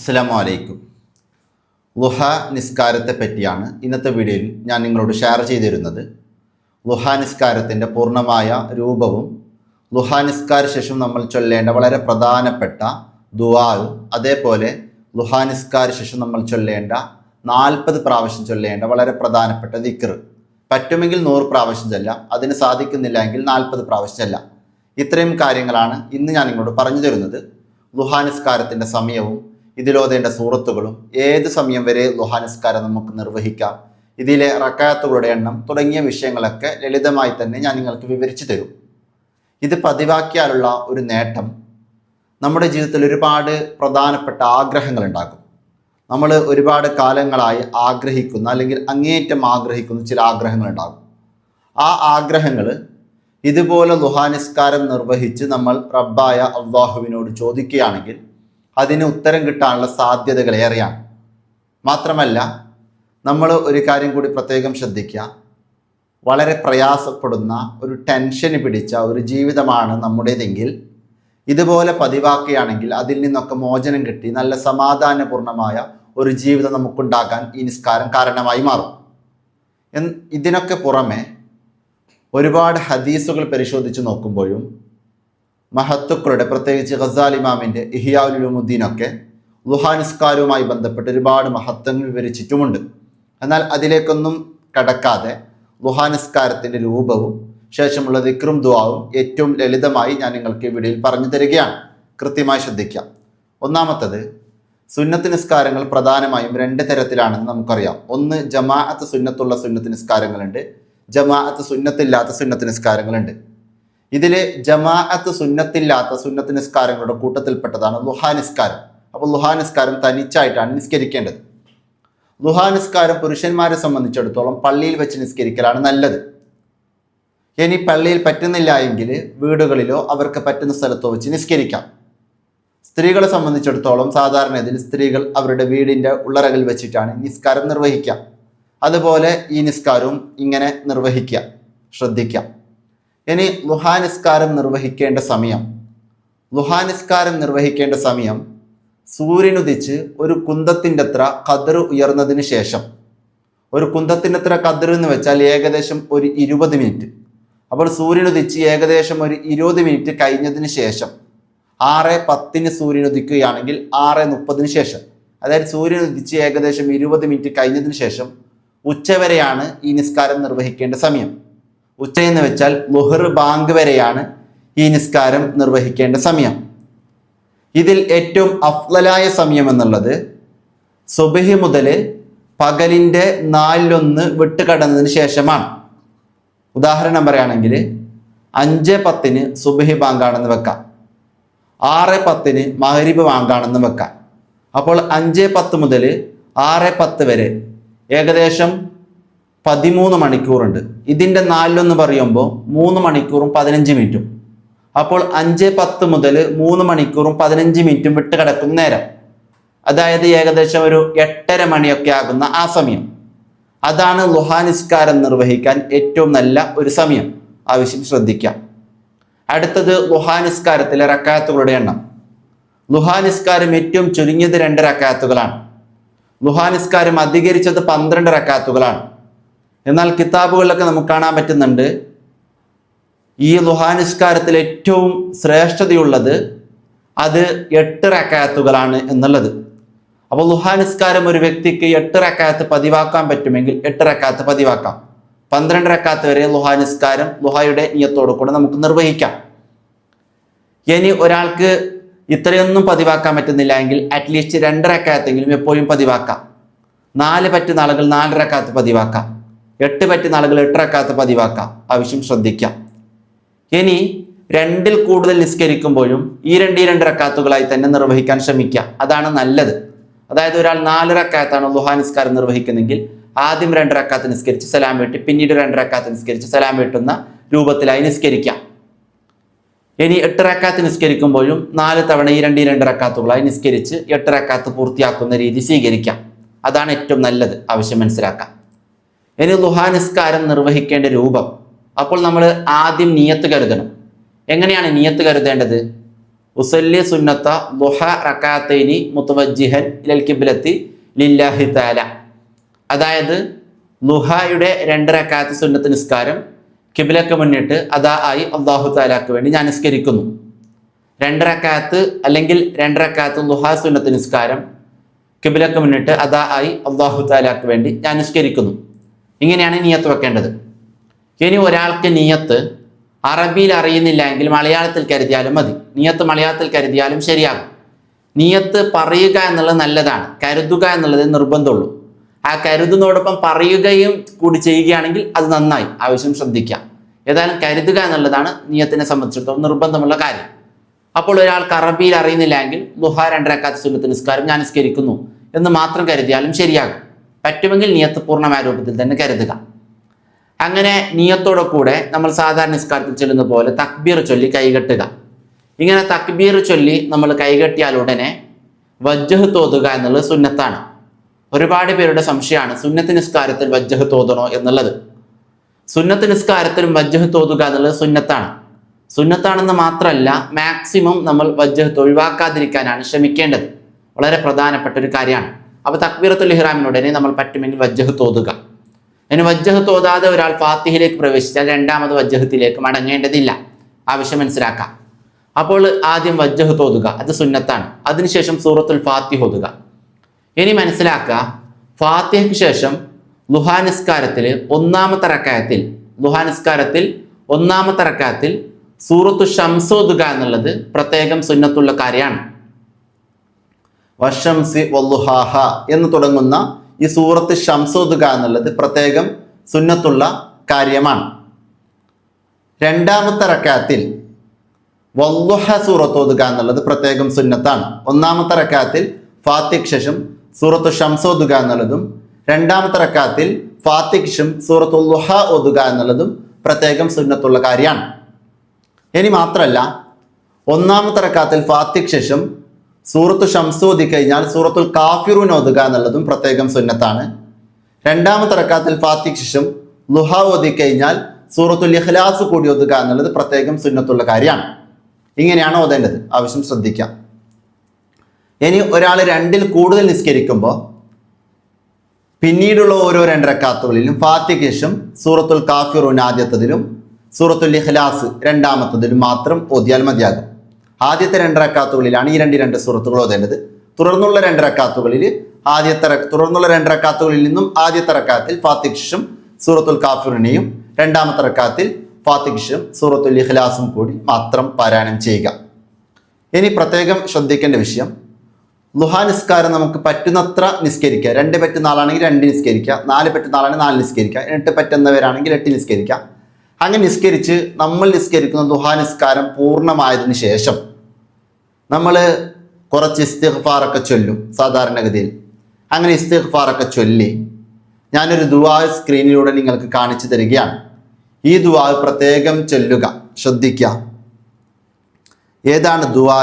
അസ്സലാമു അലൈക്കും. ളുഹ നിസ്കാരത്തെ പറ്റിയാണ് ഇന്നത്തെ വീഡിയോയിൽ ഞാൻ നിങ്ങളോട് ഷെയർ ചെയ്തിരുന്നത്. ളുഹ നിസ്കാരത്തിൻ്റെ പൂർണ്ണമായ രൂപവും ളുഹ നിസ്കാര ശേഷം നമ്മൾ ചൊല്ലേണ്ട വളരെ പ്രധാനപ്പെട്ട ദുആഉം അതേപോലെ ളുഹ നിസ്കാര ശേഷം നമ്മൾ ചൊല്ലേണ്ട 40 പ്രാവശ്യം ചൊല്ലേണ്ട വളരെ പ്രധാനപ്പെട്ട ദിക്ർ, പറ്റുമെങ്കിൽ 100 പ്രാവശ്യം ചൊല്ലാം, അതിന് സാധിക്കുന്നില്ല എങ്കിൽ 40 പ്രാവശ്യം ചൊല്ലാം. ഇത്രയും കാര്യങ്ങളാണ് ഇന്ന് ഞാൻ നിങ്ങളോട് പറഞ്ഞു തരുന്നത്. ളുഹ നിസ്കാരത്തിൻ്റെ സമയവും ഇതിലോതേണ്ട സൂറത്തുകളും ഏത് സമയം വരെ ളുഹ നിസ്കാരം നമുക്ക് നിർവഹിക്കാം, ഇതിലെ റക്അത്തുകളുടെ എണ്ണം തുടങ്ങിയ വിഷയങ്ങളൊക്കെ ലളിതമായി തന്നെ ഞാൻ നിങ്ങൾക്ക് വിവരിച്ചു തരും. ഇത് പതിവാക്കിയാലുള്ള ഒരു നേട്ടം, നമ്മുടെ ജീവിതത്തിൽ ഒരുപാട് പ്രധാനപ്പെട്ട ആഗ്രഹങ്ങൾ ഉണ്ടാകും. നമ്മൾ ഒരുപാട് കാലങ്ങളായി ആഗ്രഹിക്കുന്ന അല്ലെങ്കിൽ അങ്ങേയറ്റം ആഗ്രഹിക്കുന്ന ചില ആഗ്രഹങ്ങൾ ഉണ്ടാകും. ആ ആഗ്രഹങ്ങൾ ഇതുപോലെ ളുഹ നിസ്കാരം നിർവഹിച്ച് നമ്മൾ റബ്ബായ അള്ളാഹുവിനോട് ചോദിക്കുകയാണെങ്കിൽ അതിന് ഉത്തരം കിട്ടാനുള്ള സാധ്യതകൾ ഏറെയാണ്. മാത്രമല്ല, നമ്മൾ ഒരു കാര്യം കൂടി പ്രത്യേകം ശ്രദ്ധിക്കുക, വളരെ പ്രയാസപ്പെടുന്ന ഒരു ടെൻഷന് പിടിച്ച ഒരു ജീവിതമാണ് നമ്മുടേതെങ്കിൽ ഇതുപോലെ പതിവാക്കുകയാണെങ്കിൽ അതിൽ നിന്നൊക്കെ മോചനം കിട്ടി നല്ല സമാധാനപൂർണമായ ഒരു ജീവിതം നമുക്കുണ്ടാകാൻ ഈ നിസ്കാരം കാരണമായി മാറും. ഇതിനൊക്കെ പുറമെ ഒരുപാട് ഹദീസുകൾ പരിശോധിച്ച് നോക്കുമ്പോഴും മഹത്തുക്കളുടെ, പ്രത്യേകിച്ച് ഗസാലി ഇമാമിൻ്റെ ഇഹ്യാ ഉലുമുദ്ദീനൊക്കെ ളുഹ നിസ്കാരവുമായി ബന്ധപ്പെട്ട് ഒരുപാട് മഹത്വങ്ങൾ വിവരിച്ചിട്ടുമുണ്ട്. എന്നാൽ അതിലേക്കൊന്നും കടക്കാതെ ളുഹ നിസ്കാരത്തിൻ്റെ രൂപവും ശേഷമുള്ള ദിക്റും ദുആവും ഏറ്റവും ലളിതമായി ഞാൻ നിങ്ങൾക്ക് ഈ വീഡിയോയിൽ പറഞ്ഞു തരികയാണ്. കൃത്യമായി ശ്രദ്ധിക്കാം. ഒന്നാമത്തത്, സുന്നത്ത് നിസ്കാരങ്ങൾ പ്രധാനമായും 2 തരത്തിലാണെന്ന് നമുക്കറിയാം. ഒന്ന്, ജമാഅത്ത് സുന്നത്തുള്ള സുന്നത്ത് നിസ്കാരങ്ങളുണ്ട്, ജമാഅത്ത് സുന്നത്തില്ലാത്ത സുന്നത്ത് നിസ്കാരങ്ങളുണ്ട്. ഇതിൽ ജമാഅത്ത് സുന്നത്തില്ലാത്ത സുന്നത്ത് നിസ്കാരങ്ങളുടെ കൂട്ടത്തിൽപ്പെട്ടതാണ് ളുഹ നിസ്കാരം. അപ്പോൾ ളുഹ നിസ്കാരം തനിച്ചായിട്ടാണ് നിസ്കരിക്കേണ്ടത്. ളുഹ നിസ്കാരം പുരുഷന്മാരെ സംബന്ധിച്ചിടത്തോളം പള്ളിയിൽ വെച്ച് നിസ്കരിക്കലാണ് നല്ലത്. ഇനി പള്ളിയിൽ പറ്റുന്നില്ല എങ്കിൽ വീടുകളിലോ അവർക്ക് പറ്റുന്ന സ്ഥലത്തോ വെച്ച് നിസ്കരിക്കാം. സ്ത്രീകളെ സംബന്ധിച്ചിടത്തോളം സാധാരണ ഇതിൽ സ്ത്രീകൾ അവരുടെ വീടിൻ്റെ ഉള്ളറകളിൽ വെച്ചിട്ടാണ് നിസ്കാരം നിർവഹിക്കുക. അതുപോലെ ഈ നിസ്കാരവും ഇങ്ങനെ നിർവഹിക്കുക, ശ്രദ്ധിക്കാം. ഇനി ളുഹ നിസ്കാരം നിർവഹിക്കേണ്ട സമയം സൂര്യനുദിച്ച് ഒരു കുന്തത്തിൻ്റെ അത്ര ഖദർ ഉയർന്നതിന് ശേഷം. ഒരു കുന്തത്തിൻ്റെ അത്ര ഖദർ എന്ന് വെച്ചാൽ ഏകദേശം ഒരു 20 മിനിറ്റ്. അപ്പോൾ സൂര്യനുദിച്ച് ഏകദേശം ഒരു 20 മിനിറ്റ് കഴിഞ്ഞതിന് ശേഷം 6:10 സൂര്യനുദിക്കുകയാണെങ്കിൽ 6:30 ശേഷം, അതായത് സൂര്യനുദിച്ച് ഏകദേശം 20 മിനിറ്റ് കഴിഞ്ഞതിന് ശേഷം ഉച്ചവരെയാണ് ഈ നിസ്കാരം നിർവഹിക്കേണ്ട സമയം. ഉച്ചയെന്ന് വെച്ചാൽ ളുഹർ ബാങ്ക് വരെയാണ് ഈ നിസ്കാരം നിർവഹിക്കേണ്ട സമയം. ഇതിൽ ഏറ്റവും അഫ്ളലായ സമയം എന്നുള്ളത് സുബ്ഹി മുതൽ പകലിൻ്റെ 4:1 വിട്ടുകടന്നതിന് ശേഷമാണ്. ഉദാഹരണം പറയുകയാണെങ്കിൽ 5:10 സുബ്ഹി ബാങ്കാണെന്ന് വെക്കാം, 6:10 മഗ്രിബ് ബാങ്കാണെന്ന് വെക്കാം. അപ്പോൾ 5:10 മുതൽ 6:10 വരെ ഏകദേശം 13 മണിക്കൂറുണ്ട്. ഇതിൻ്റെ 4:1 പറയുമ്പോൾ 3 മണിക്കൂറും 15 മിനിറ്റും. അപ്പോൾ 5:10 മുതൽ 3 മണിക്കൂറും 15 മിനിറ്റും വിട്ട് കിടക്കുന്ന നേരം, അതായത് ഏകദേശം ഒരു 8:30 മണിയൊക്കെ ആകുന്ന ആ സമയം, അതാണ് ളുഹ നിസ്കാരം നിർവഹിക്കാൻ ഏറ്റവും നല്ല ഒരു സമയം. ആവശ്യം ശ്രദ്ധിക്കാം. അടുത്തത്, ളുഹ നിസ്കാരത്തിലെ റക്അത്തുകളുടെ എണ്ണം. ളുഹ നിസ്കാരം ഏറ്റവും ചുരുങ്ങിയത് 2 റക്അത്തുകളാണ്. ളുഹ നിസ്കാരം അധികരിച്ചത് 12 റക്അത്തുകളാണ്. എന്നാൽ കിതാബുകളിലൊക്കെ നമുക്ക് കാണാൻ പറ്റുന്നുണ്ട് ഈ ളുഹ നിസ്കാരത്തിൽ ഏറ്റവും ശ്രേഷ്ഠതയുള്ളത് അത് 8 റക്അത്തുകളാണ് എന്നുള്ളത്. അപ്പോൾ ളുഹ നിസ്കാരം ഒരു വ്യക്തിക്ക് 8 റക്അത്ത് പതിവാക്കാൻ പറ്റുമെങ്കിൽ 8 റക്അത്ത് പതിവാക്കാം. 12 റക്അത്ത് വരെ ളുഹ നിസ്കാരം ളുഹയുടെ നിയത്തോടു കൂടെ നമുക്ക് നിർവഹിക്കാം. ഇനി ഒരാൾക്ക് ഇത്രയൊന്നും പതിവാക്കാൻ പറ്റുന്നില്ല എങ്കിൽ അറ്റ്ലീസ്റ്റ് 2 റക്അത്തെങ്കിലും എപ്പോഴും പതിവാക്കാം. 4 പറ്റുന്ന ആളുകൾ 4 റക്അത്ത് പതിവാക്കാം. 8 പറ്റുന്ന ആളുകൾ 8 റക്അത്ത് പതിവാക്കാം. ആവശ്യം ശ്രദ്ധിക്കാം. ഇനി 2-ൽ കൂടുതൽ നിസ്കരിക്കുമ്പോഴും ഈ 2 റക്അത്തുകളായി തന്നെ നിർവഹിക്കാൻ ശ്രമിക്കുക, അതാണ് നല്ലത്. അതായത് ഒരാൾ 4 റക്അത്താണ് ളുഹ നിസ്കാരം നിർവഹിക്കുന്നെങ്കിൽ ആദ്യം 2 റക്അത്ത് നിസ്കരിച്ച് സലാം വീട്ടി പിന്നീട് 2 റക്അത്ത് നിസ്കരിച്ച് സലാം വീട്ടുന്ന രൂപത്തിലായി നിസ്കരിക്കാം. ഇനി 8 റക്അത്ത് നിസ്കരിക്കുമ്പോഴും 4 തവണ ഈ 2 റക്അത്തുകളായി നിസ്കരിച്ച് 8 റക്അത്ത് പൂർത്തിയാക്കുന്ന രീതി സ്വീകരിക്കാം. അതാണ് ഏറ്റവും നല്ലത്. ആവശ്യം മനസ്സിലാക്കാം. ഇനി ളുഹ നിസ്കാരം നിർവഹിക്കേണ്ട രൂപം. അപ്പോൾ നമ്മൾ ആദ്യം നിയത്ത് കരുതണം. എങ്ങനെയാണ് നിയത്ത് കരുതേണ്ടത്? ഉസല്ലി സുന്നത്ത ദുഹ റകാത്തൈനി മുതവജ്ജിഹൻ ഇലൽ ഖിബ്ലത്തി ലില്ലാഹി തആല. അതായത് ദുഹയുടെ 2 റക്അത്ത് സുന്നത്ത് നിസ്കാരം ഖിബ്ലക്ക് മുന്നിട്ട് അതാ ആയി അല്ലാഹു തആലക്ക് വേണ്ടി ഞാൻ നിസ്കരിക്കുന്നു. 2 റക്അത്ത് അല്ലെങ്കിൽ 2 റക്അത്ത് ദുഹ സുന്നത്ത് നിസ്കാരം ഖിബ്ലക്ക് മുന്നിട്ട് അതാ ആയി അല്ലാഹു തആലക്ക് വേണ്ടി ഞാൻ നിസ്കരിക്കുന്നു. ഇങ്ങനെയാണ് നിയ്യത്ത് വെക്കേണ്ടത്. ഇനി ഒരാൾക്ക് നിയ്യത്ത് അറബിയിൽ അറിയുന്നില്ല എങ്കിൽ മലയാളത്തിൽ കരുതിയാലും മതി. നിയ്യത്ത് മലയാളത്തിൽ കരുതിയാലും ശരിയാകും. നിയ്യത്ത് പറയുക എന്നുള്ളത് നല്ലതാണ്, കരുതുക എന്നുള്ളത് നിർബന്ധമുള്ളൂ. ആ കരുതുന്നതോടൊപ്പം പറയുകയും കൂടി ചെയ്യുകയാണെങ്കിൽ അത് നന്നായി, ആവശ്യം ശ്രദ്ധിക്കാം. ഏതായാലും കരുതുക എന്നുള്ളതാണ് നിയ്യത്തിനെ സംബന്ധിച്ചിടത്തോളം നിർബന്ധമുള്ള കാര്യം. അപ്പോൾ ഒരാൾക്ക് അറബിയിൽ അറിയുന്നില്ല എങ്കിൽ ദുഹ 2 റക്അത്ത് സുന്നത്ത് നിസ്കാരം ഞാൻ നിസ്കരിക്കുന്നു എന്ന് മാത്രം കരുതിയാലും ശരിയാകും. പറ്റുമെങ്കിൽ നിയ്യത്ത് പൂർണ്ണമായ രൂപത്തിൽ തന്നെ കരുതുക. അങ്ങനെ നിയ്യത്തോടെ കൂടെ നമ്മൾ സാധാരണ നിസ്കാരത്തിൽ ചൊല്ലുന്ന പോലെ തക്ബീർ ചൊല്ലി കൈകെട്ടുക. ഇങ്ങനെ തക്ബീർ ചൊല്ലി നമ്മൾ കൈകെട്ടിയാൽ ഉടനെ വജ്ജഹ് തോതുക എന്നുള്ളത് സുന്നത്താണ്. ഒരുപാട് പേരുടെ സംശയമാണ് സുന്നത്ത് നിസ്കാരത്തിൽ വജ്ജഹ് തോതണോ എന്നുള്ളത്. സുന്നത്ത് നിസ്കാരത്തിലും വജ്ജഹ് തോതുക എന്നുള്ളത് സുന്നത്താണ്. സുന്നത്താണെന്ന് മാത്രമല്ല, മാക്സിമം നമ്മൾ വജ്ജഹ് ഒഴിവാക്കാതിരിക്കാനാണ് ശ്രമിക്കേണ്ടത്. വളരെ പ്രധാനപ്പെട്ട ഒരു കാര്യമാണ്. അപ്പോൾ തക്ബീറത്തുൽ ഇഹ്റാമിനുടനെ നമ്മൾ പറ്റുമെങ്കിൽ വജ്ജഹ് തോതുക. ഇനി വജ്ജഹ് തോതാതെ ഒരാൾ ഫാത്തിഹയിലേക്ക് പ്രവേശിച്ചാൽ 2ാമത് വജ്ജഹത്തിലേക്ക് മടങ്ങേണ്ടതില്ല. ആവശ്യം മനസ്സിലാക്കാം. അപ്പോൾ ആദ്യം വജ്ജഹ് തോതുക, അത് സുന്നത്താണ്. അതിനുശേഷം സൂറത്തുൽ ഫാത്തിഹ ഓതുക. ഇനി മനസ്സിലാക്കുക, ഫാത്തിഹയ്ക്ക് ശേഷം ദുഹാ നിസ്കാരത്തിൽ 1ാമത്തെ റക്അത്തിൽ സൂറത്തു ശംസ് ഓതുക എന്നുള്ളത് പ്രത്യേകം സുന്നത്തുള്ള കാര്യമാണ്. വശംസി വല്ലുഹാഹ എന്ന് തുടങ്ങുന്ന ഈ സൂറത്ത് ശംസ് ഓതുക എന്നുള്ളത് പ്രത്യേകം സുന്നത്തുള്ള കാര്യമാണ്. 2ാമത്തെ റക്അത്തിൽ വല്ലുഹ സൂറത്ത് ഓതുക എന്നുള്ളത് പ്രത്യേകം സുന്നത്താണ്. 1ാമത്തെ റക്അത്തിൽ ഫാത്തിഹയ്ക്ക് ശേഷം സൂറത്തു ശംസ് ഓതുക എന്നുള്ളതും 2ാമത്തെ റക്അത്തിൽ ഫാത്തിഹയ്ക്ക് ശേഷം സൂറത്തുൽ ളുഹ ഓതുക എന്നുള്ളതും പ്രത്യേകം സുന്നത്തുള്ള കാര്യമാണ്. ഇനി മാത്രമല്ല, 1ാമത്തെ റക്അത്തിൽ ഫാത്തിഹയ്ക്ക് ശേഷം സൂറത്തു ശംസ് ഓതി കഴിഞ്ഞാൽ സൂറത്തുൽ കാഫിറൂൻ ഓതുക എന്നുള്ളതും പ്രത്യേകം സുന്നത്താണ്. 2ാമത്തെ റക്അത്തിൽ ഫാത്തിഹയ്ക്ക് ശേഷം ളുഹ ഓതി കഴിഞ്ഞാൽ സൂറത്തുൽ ഇഖ്ലാസ് കൂടി ഓതുക എന്നുള്ളത് പ്രത്യേകം സുന്നത്തുള്ള കാര്യമാണ്. ഇങ്ങനെയാണ് ഓതേണ്ടത്, ആവശ്യം ശ്രദ്ധിക്കാം. ഇനി ഒരാൾ 2ൽ കൂടുതൽ നിസ്കരിക്കുമ്പോൾ പിന്നീടുള്ള ഓരോ 2 റക്അത്തുകളിലും ഫാത്തിഹയ്ക്ക് ശേഷം സൂറത്തുൽ കാഫിറൂൻ ആദ്യത്തതിലും സൂറത്തുൽ ഇഖ്ലാസ് 2ാമത്തതിലും മാത്രം ഓതിയാൽ മതിയാകും. ആദ്യത്തെ 2 റക്അത്തുകളിലാണ് ഈ 2 സൂറത്തുകൾ ഓതേണ്ടത്. തുടർന്നുള്ള 2 റക്അത്തുകളിൽ നിന്നും ആദ്യത്തെ റക്അത്തിൽ ഫാത്തിഹയ്ക്ക് ശേഷം സൂറത്തുൽ കാഫിറൂനെയും 2ാമത്തെ റക്അത്തിൽ ഫാത്തിഹയ്ക്ക് ശേഷം സൂറത്തുൽ ഇഖ്ലാസും കൂടി മാത്രം പാരായണം ചെയ്യുക. ഇനി പ്രത്യേകം ശ്രദ്ധിക്കേണ്ട വിഷയം, ളുഹാ നിസ്കാരം നമുക്ക് പറ്റുന്നത്ര നിസ്കരിക്കുക. 2 പറ്റുന്ന ആളാണെങ്കിൽ 2 നിസ്കരിക്കുക, 4 പറ്റുന്ന ആളാണെങ്കിൽ 4 നിസ്കരിക്കുക, 8 പറ്റുന്നവരാണെങ്കിൽ 8 നിസ്കരിക്കുക. അങ്ങനെ നിസ്കരിച്ച് നമ്മൾ നിസ്കരിക്കുന്ന ളുഹാ നിസ്കാരം പൂർണ്ണമായതിനു ശേഷം നമ്മൾ കുറച്ച് ഇസ്തിഗ്ഫാറൊക്കെ ചൊല്ലും സാധാരണഗതിയിൽ. അങ്ങനെ ഇസ്തിഗ്ഫാറൊക്കെ ചൊല്ലി ഞാനൊരു ദുആ സ്ക്രീനിലൂടെ നിങ്ങൾക്ക് കാണിച്ചു തരികയാണ്. ഈ ദുആ പ്രത്യേകം ചൊല്ലുക, ശ്രദ്ധിക്കുക. ഏതാണ് ദുആ?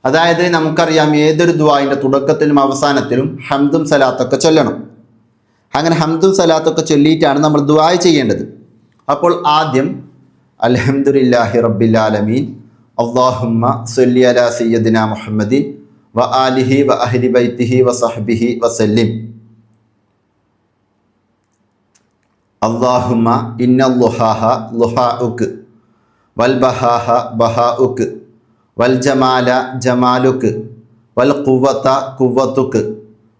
അതായത് നമുക്കറിയാം, ഏതൊരു ദുആഇൻ്റെ തുടക്കത്തിലും അവസാനത്തിലും ഹംദും സലാത്തൊക്കെ ചൊല്ലണം. അങ്ങനെ ഹംദും സലാത്തൊക്കെ ചൊല്ലിയിട്ടാണ് നമ്മൾ ദുആ ചെയ്യേണ്ടത്. അപ്പോൾ ആദ്യം അൽഹംദുലില്ലാഹി റബ്ബിൽ ആലമീൻ അല്ലാഹുമ്മ സ്വല്ലി അലാ സയ്യിദിനാ മുഹമ്മദിൻ വ ആലിഹി വ അഹ്ലി ബൈത്തിഹി വ സഹ്ബിഹി വസല്ലിം. അല്ലാഹുമ്മ ഇന്നൽ ളുഹാഹ ളുഹാഉക് വൽ ബഹാഹ ബഹാഉക് വൽ ജമാല ജമാലുക് വൽ ഖുവത ഖുവതുക്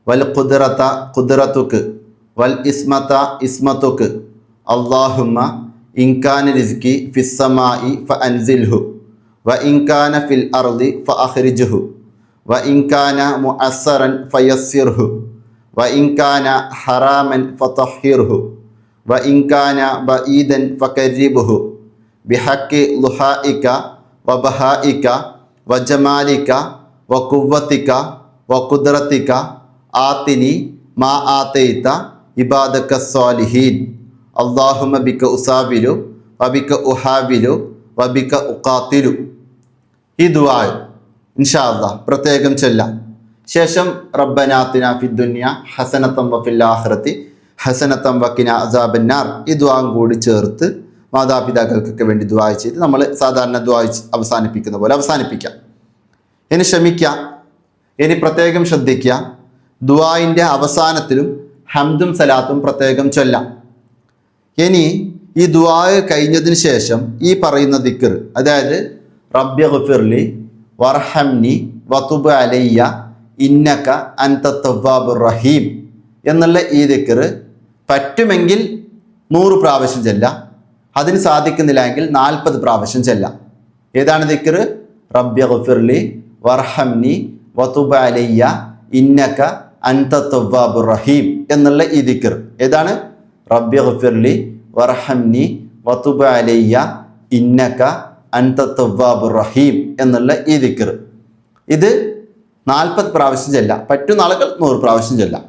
വൽ ഖുദ്റത ഖുദ്റതുക് വൽ ഇസ്മത ഇസ്മതുക്. അല്ലാഹുമ്മ ഇൻകാന റിസ്കി ഫിസ്സമായി ഫഅൻസിൽഹു വ ഇൻകാന ഫിൽ അർളി ഫഅഖ്രിജ്ഹു വ ഇൻകാന മുഅസ്സറൻ ഫയസ്സിർഹു വ ഇൻകാന ഹറാമൻ ഫതഹിർഹു വ ഇൻകാന ബഈദൻ ഫഖരിബ്ഹു ബിഹഖി ളുഹാഇക വ ബഹാഇക വ ജമാലിക വ ഖുവ്വതിക വ ഖുദ്റതിക ആതിനി മാ ആതൈത ഇബാദക സ്വാലിഹീൻ. അല്ലാഹുമ്മ ബിക ഉസാവിലു വബിക ഉഹാവിലു വബിക ഉഖാതിലു. ഈ ദുആ ഇൻഷാ അല്ലാഹ് പ്രത്യേകം ചൊല്ലാം. ശേഷം റബ്ബനാ ആതിനാ ഫിദ്ദുനിയ ഹസനതൻ വഫിൽ ആഖിറതി ഹസനതൻ വഖിനാ അസാബന്നാർ ഈ ദുആ കൂടി ചേർത്ത് മാതാപിതാക്കൾക്കൊക്കെ വേണ്ടി ദുആ ചെയ്ത് നമ്മൾ സാധാരണ ദുആ അവസാനിപ്പിക്കുന്ന പോലെ അവസാനിപ്പിക്കാം. ഇനി ക്ഷമിക്കുക, ഇനി പ്രത്യേകം ശ്രദ്ധിക്കുക, ദുആഇൻ്റെ അവസാനത്തിലും ഹംദും സലാത്തും പ്രത്യേകം ചൊല്ലാം. ഇനി ഈ ദുആ കഴിഞ്ഞതിന് ശേഷം ഈ പറയുന്ന ദിക്ർ, അതായത് റബ്ബി ഗഫിർലി വർഹംനി വതുബ് അലയ്യ ഇന്നക അൻത തവ്വാബുർ റഹീം എന്നുള്ള ഈ ദിക്ർ പറ്റുമെങ്കിൽ 100 പ്രാവശ്യം ചെല്ലാം. അതിന് സാധിക്കുന്നില്ല എങ്കിൽ 40 പ്രാവശ്യം ചെല്ലാം. ഏതാണ് ദിക്ർ? റബ്ബി ഗഫിർലി വർഹംനി വതുബ് അലയ്യ ഇന്നക അൻത തവ്വാബുർ റഹീം എന്നുള്ള ഈ ദിക്ർ. ഏതാണ്? റബ്ബി ഗഫിർലി വർഹംനി വതുബ് അലയ്യ ഇന്നക അൻത തവ്വാബുർ റഹീം എന്നുള്ള ഈ ദിക്ർ. ഇത് 40 പ്രാവശ്യം ചെല്ലാം. പറ്റുന്ന ആളുകൾ 100 പ്രാവശ്യം ചെല്ലാം.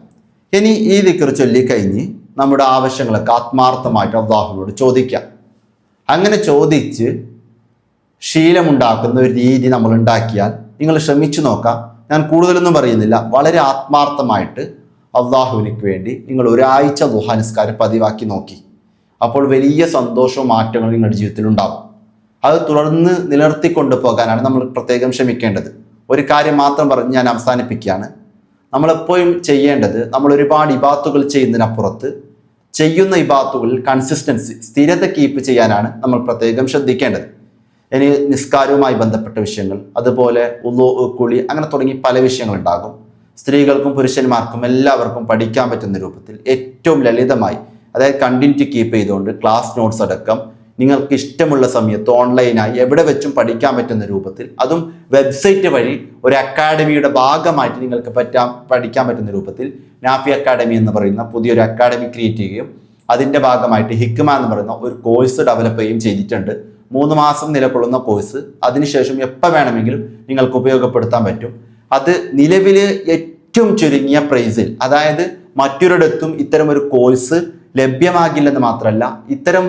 ഇനി ഈ ദിക്ർ ചൊല്ലിക്കഴിഞ്ഞ് നമ്മുടെ ആവശ്യങ്ങളൊക്കെ ആത്മാർത്ഥമായിട്ട് അല്ലാഹുവിനോട് ചോദിക്കാം. അങ്ങനെ ചോദിച്ച് ശീലമുണ്ടാക്കുന്ന ഒരു രീതി നമ്മൾ ഉണ്ടാക്കിയാൽ നിങ്ങൾ ശ്രമിച്ചു നോക്കാം. ഞാൻ കൂടുതലൊന്നും പറയുന്നില്ല, വളരെ ആത്മാർത്ഥമായിട്ട് അല്ലാഹുവിനക്ക് വേണ്ടി നിങ്ങൾ ഒരാഴ്ച ദുഹാ നിസ്കാരം പതിവാക്കി നോക്കി. അപ്പോൾ വലിയ സന്തോഷവും മാറ്റങ്ങളും നിങ്ങളുടെ ജീവിതത്തിൽ ഉണ്ടാകും. അത് തുടർന്ന് നിലനിർത്തിക്കൊണ്ടു പോകാനാണ് നമ്മൾ പ്രത്യേകം ശ്രമിക്കേണ്ടത്. ഒരു കാര്യം മാത്രം പറഞ്ഞ് ഞാൻ അവസാനിപ്പിക്കുകയാണ്. നമ്മളെപ്പോഴും ചെയ്യേണ്ടത്, നമ്മൾ ഒരുപാട് ഇബാത്തുകൾ ചെയ്യുന്നതിനപ്പുറത്ത് ചെയ്യുന്ന ഇബാത്തുകളിൽ കൺസിസ്റ്റൻസി, സ്ഥിരത കീപ്പ് ചെയ്യാനാണ് നമ്മൾ പ്രത്യേകം ശ്രദ്ധിക്കേണ്ടത്. ഇനി നിസ്കാരവുമായി ബന്ധപ്പെട്ട വിഷയങ്ങൾ, അതുപോലെ ഉളു, കുളി, അങ്ങനെ തുടങ്ങി പല വിഷയങ്ങളുണ്ടാകും. സ്ത്രീകൾക്കും പുരുഷന്മാർക്കും എല്ലാവർക്കും പഠിക്കാൻ പറ്റുന്ന രൂപത്തിൽ ഏറ്റവും ലളിതമായി, അതായത് കണ്ടിന്യൂറ്റി കീപ്പ് ചെയ്തുകൊണ്ട് ക്ലാസ് നോട്ട്സ് അടക്കം നിങ്ങൾക്ക് ഇഷ്ടമുള്ള സമയത്ത് ഓൺലൈനായി എവിടെ വെച്ചും പഠിക്കാൻ പറ്റുന്ന രൂപത്തിൽ, അതും വെബ്സൈറ്റ് വഴി ഒരു അക്കാഡമിയുടെ ഭാഗമായിട്ട് നിങ്ങൾക്ക് പഠിക്കാൻ പറ്റുന്ന രൂപത്തിൽ നാഫി അക്കാഡമി എന്ന് പറയുന്ന പുതിയൊരു അക്കാഡമി ക്രിയേറ്റ് ചെയ്യുകയും അതിൻ്റെ ഭാഗമായിട്ട് ഹിക്മ എന്ന് പറയുന്ന ഒരു കോഴ്സ് ഡെവലപ്പ് ചെയ്യുകയും ചെയ്തിട്ടുണ്ട്. 3 മാസം നിലകൊള്ളുന്ന കോഴ്സ്. അതിനുശേഷം എപ്പോൾ വേണമെങ്കിലും നിങ്ങൾക്ക് ഉപയോഗപ്പെടുത്താൻ പറ്റും. അത് നിലവിൽ ഏറ്റവും ചുരുങ്ങിയ പ്രൈസിൽ, അതായത് മറ്റൊരിടത്തും ഇത്തരം ഒരു കോഴ്സ് ലഭ്യമാകില്ലെന്ന് മാത്രമല്ല, ഇത്തരം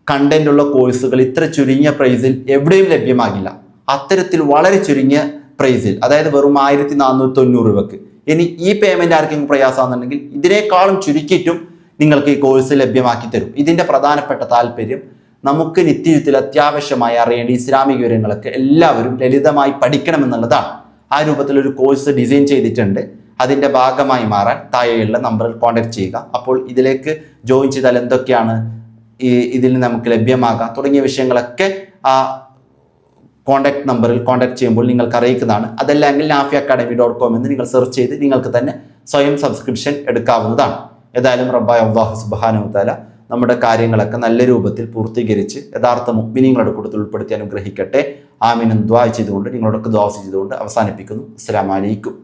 കണ്ടന്റ് ഉള്ള കോഴ്സുകൾ ഇത്ര ചുരുങ്ങിയ പ്രൈസിൽ എവിടെയും ലഭ്യമാകില്ല. അത്തരത്തിൽ വളരെ ചുരുങ്ങിയ പ്രൈസിൽ, അതായത് വെറും 1490 രൂപക്ക്. ഇനി ഈ പേയ്മെന്റ് ആർക്കെങ്കിലും പ്രയാസമാണെന്നുണ്ടെങ്കിൽ ഇതിനേക്കാളും ചുരുക്കിയിട്ടും നിങ്ങൾക്ക് ഈ കോഴ്സ് ലഭ്യമാക്കി തരും. ഇതിന്റെ പ്രധാനപ്പെട്ട താല്പര്യം, നമുക്ക് നിത്യജീവിതത്തിൽ അത്യാവശ്യമായി അറിയേണ്ട ഇസ്ലാമിക വിവരങ്ങളൊക്കെ എല്ലാവരും ലളിതമായി പഠിക്കണമെന്നുള്ളതാണ്. ആ രൂപത്തിൽ ഒരു കോഴ്സ് ഡിസൈൻ ചെയ്തിട്ടുണ്ട്. അതിൻ്റെ ഭാഗമായി മാറാൻ താഴെയുള്ള നമ്പറിൽ കോൺടാക്ട് ചെയ്യുക. അപ്പോൾ ഇതിലേക്ക് ജോയിൻ ചെയ്താൽ എന്തൊക്കെയാണ് ഇതിൽ നമുക്ക് ലഭ്യമാകാം തുടങ്ങിയ വിഷയങ്ങളൊക്കെ ആ കോൺടാക്ട് നമ്പറിൽ കോൺടാക്ട് ചെയ്യുമ്പോൾ നിങ്ങൾക്ക് അറിയിക്കുന്നതാണ്. അതല്ലെങ്കിൽ nafiacademy.com എന്ന് നിങ്ങൾ സെർച്ച് ചെയ്ത് നിങ്ങൾക്ക് തന്നെ സ്വയം സബ്സ്ക്രിപ്ഷൻ എടുക്കാവുന്നതാണ്. ഏതായാലും റബ്ബായ അല്ലാഹു സുബ്ഹാനഹു വ തആല നമ്മുടെ കാര്യങ്ങളൊക്കെ നല്ല രൂപത്തിൽ പൂർത്തീകരിച്ച് യഥാർത്ഥ മുഅ്മിനീങ്ങളുടെ കൂട്ടത്തിൽ ഉൾപ്പെടുത്തി അനുഗ്രഹിക്കട്ടെ. ആമീൻ എന്ന് ദുആ ചെയ്തുകൊണ്ട്, നിങ്ങളോടൊക്കെ ദുആ ചെയ്തുകൊണ്ട് അവസാനിപ്പിക്കുന്നു. അസ്സലാമു അലൈക്കും.